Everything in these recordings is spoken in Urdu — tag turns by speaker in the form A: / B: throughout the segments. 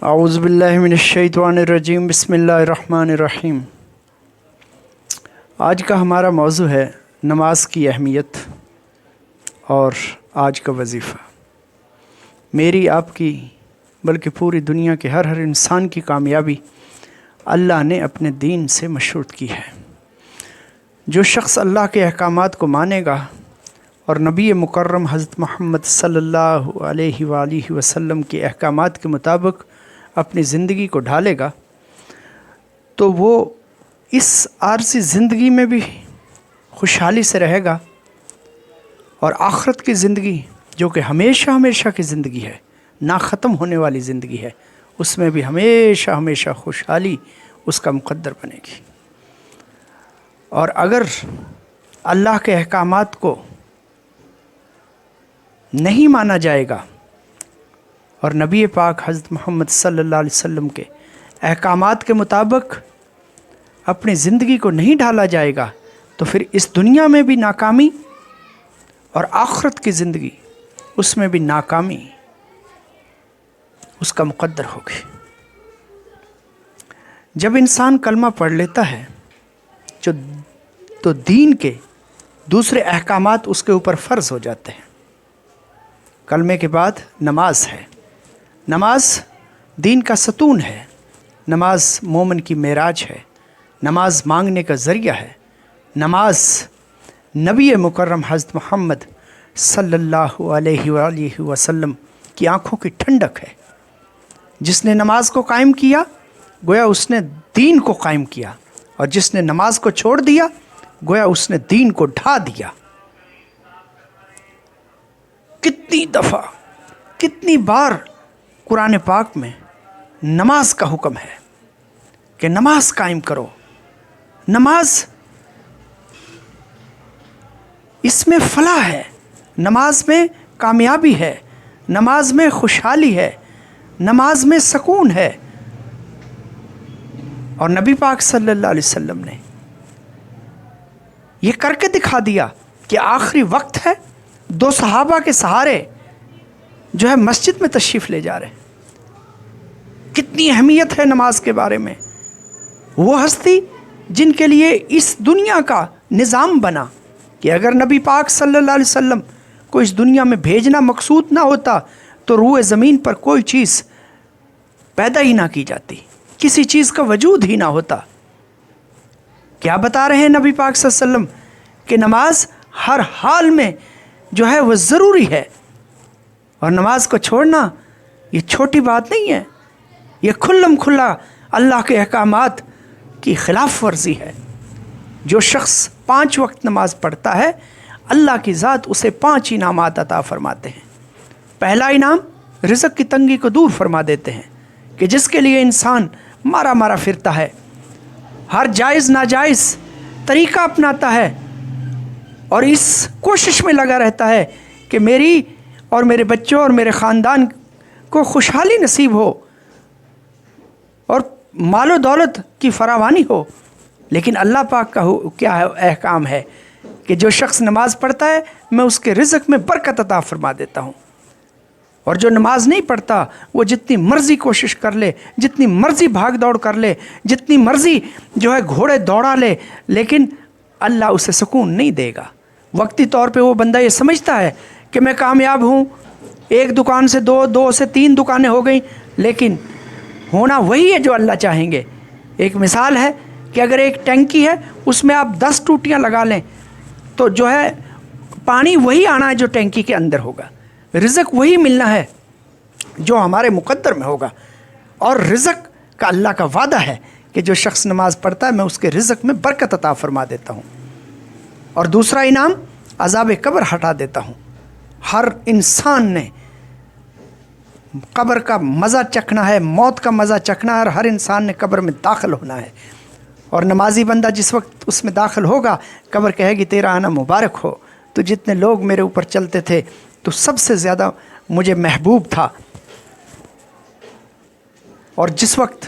A: اعوذ باللہ من الشیطان الرجیم بسم اللہ الرحمن الرحیم۔ آج کا ہمارا موضوع ہے نماز کی اہمیت اور آج کا وظیفہ۔ میری آپ کی بلکہ پوری دنیا کے ہر انسان کی کامیابی اللہ نے اپنے دین سے مشروط کی ہے۔ جو شخص اللہ کے احکامات کو مانے گا اور نبی مکرم حضرت محمد صلی اللہ علیہ وآلہ وسلم کے احکامات کے مطابق اپنی زندگی کو ڈھالے گا تو وہ اس عارضی زندگی میں بھی خوشحالی سے رہے گا، اور آخرت کی زندگی جو کہ ہمیشہ ہمیشہ کی زندگی ہے، نہ ختم ہونے والی زندگی ہے، اس میں بھی ہمیشہ ہمیشہ خوشحالی اس کا مقدر بنے گی۔ اور اگر اللہ کے احکامات کو نہیں مانا جائے گا اور نبی پاک حضرت محمد صلی اللہ علیہ وسلم کے احکامات کے مطابق اپنی زندگی کو نہیں ڈھالا جائے گا تو پھر اس دنیا میں بھی ناکامی اور آخرت کی زندگی اس میں بھی ناکامی اس کا مقدر ہوگی۔ جب انسان کلمہ پڑھ لیتا ہے تو دین کے دوسرے احکامات اس کے اوپر فرض ہو جاتے ہیں۔ کلمے کے بعد نماز ہے۔ نماز دین کا ستون ہے۔ نماز مومن کی معراج ہے۔ نماز مانگنے کا ذریعہ ہے۔ نماز نبی مکرم حضرت محمد صلی اللہ علیہ وآلہ وسلم کی آنکھوں کی ٹھنڈک ہے۔ جس نے نماز کو قائم کیا گویا اس نے دین کو قائم کیا، اور جس نے نماز کو چھوڑ دیا گویا اس نے دین کو ڈھا دیا۔ کتنی دفعہ کتنی بار قرآن پاک میں نماز کا حکم ہے کہ نماز قائم کرو۔ نماز اس میں فلاح ہے، نماز میں کامیابی ہے، نماز میں خوشحالی ہے، نماز میں سکون ہے۔ اور نبی پاک صلی اللہ علیہ وسلم نے یہ کر کے دکھا دیا کہ آخری وقت ہے، دو صحابہ کے سہارے جو ہے مسجد میں تشریف لے جا رہے ہیں۔ کتنی اہمیت ہے نماز کے بارے میں۔ وہ ہستی جن کے لیے اس دنیا کا نظام بنا کہ اگر نبی پاک صلی اللہ علیہ وسلم کو اس دنیا میں بھیجنا مقصود نہ ہوتا تو روئے زمین پر کوئی چیز پیدا ہی نہ کی جاتی، کسی چیز کا وجود ہی نہ ہوتا۔ کیا بتا رہے ہیں نبی پاک صلی اللہ علیہ وسلم کہ نماز ہر حال میں جو ہے وہ ضروری ہے، اور نماز کو چھوڑنا یہ چھوٹی بات نہیں ہے، یہ کھلم کھلا اللہ کے احکامات کی خلاف ورزی ہے۔ جو شخص 5 وقت نماز پڑھتا ہے اللہ کی ذات اسے 5 انعامات عطا فرماتے ہیں۔ پہلا انعام رزق کی تنگی کو دور فرما دیتے ہیں کہ جس کے لیے انسان مارا مارا پھرتا ہے، ہر جائز ناجائز طریقہ اپناتا ہے اور اس کوشش میں لگا رہتا ہے کہ میری اور میرے بچوں اور میرے خاندان کو خوشحالی نصیب ہو اور مال و دولت کی فراوانی ہو۔ لیکن اللہ پاک کا کیا احکام ہے کہ جو شخص نماز پڑھتا ہے میں اس کے رزق میں برکت عطا فرما دیتا ہوں، اور جو نماز نہیں پڑھتا وہ جتنی مرضی کوشش کر لے، جتنی مرضی بھاگ دوڑ کر لے، جتنی مرضی جو ہے گھوڑے دوڑا لے، لیکن اللہ اسے سکون نہیں دے گا۔ وقتی طور پہ وہ بندہ یہ سمجھتا ہے کہ میں کامیاب ہوں، 1 دکان سے 2، 2 سے 3 دکانیں ہو گئیں، لیکن ہونا وہی ہے جو اللہ چاہیں گے۔ ایک مثال ہے کہ اگر ایک ٹینکی ہے اس میں آپ 10 ٹوٹیاں لگا لیں تو جو ہے پانی وہی آنا ہے جو ٹینکی کے اندر ہوگا، رزق وہی ملنا ہے جو ہمارے مقدر میں ہوگا، اور رزق کا اللہ کا وعدہ ہے کہ جو شخص نماز پڑھتا ہے میں اس کے رزق میں برکت عطا فرما دیتا ہوں۔ اور دوسرا انعام عذاب قبر ہٹا دیتا ہوں۔ ہر انسان نے قبر کا مزہ چکھنا ہے، موت کا مزہ چکھنا ہے، اور ہر انسان نے قبر میں داخل ہونا ہے۔ اور نمازی بندہ جس وقت اس میں داخل ہوگا قبر کہے گی تیرا آنا مبارک ہو، تو جتنے لوگ میرے اوپر چلتے تھے تو سب سے زیادہ مجھے محبوب تھا۔ اور جس وقت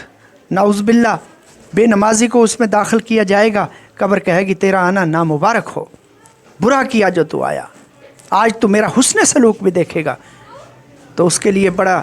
A: نعوذ باللہ بے نمازی کو اس میں داخل کیا جائے گا قبر کہے گی تیرا آنا نامبارک ہو، برا کیا جو تو آیا، آج تو میرا حسن سلوک بھی دیکھے گا۔ تو اس کے لیے بڑا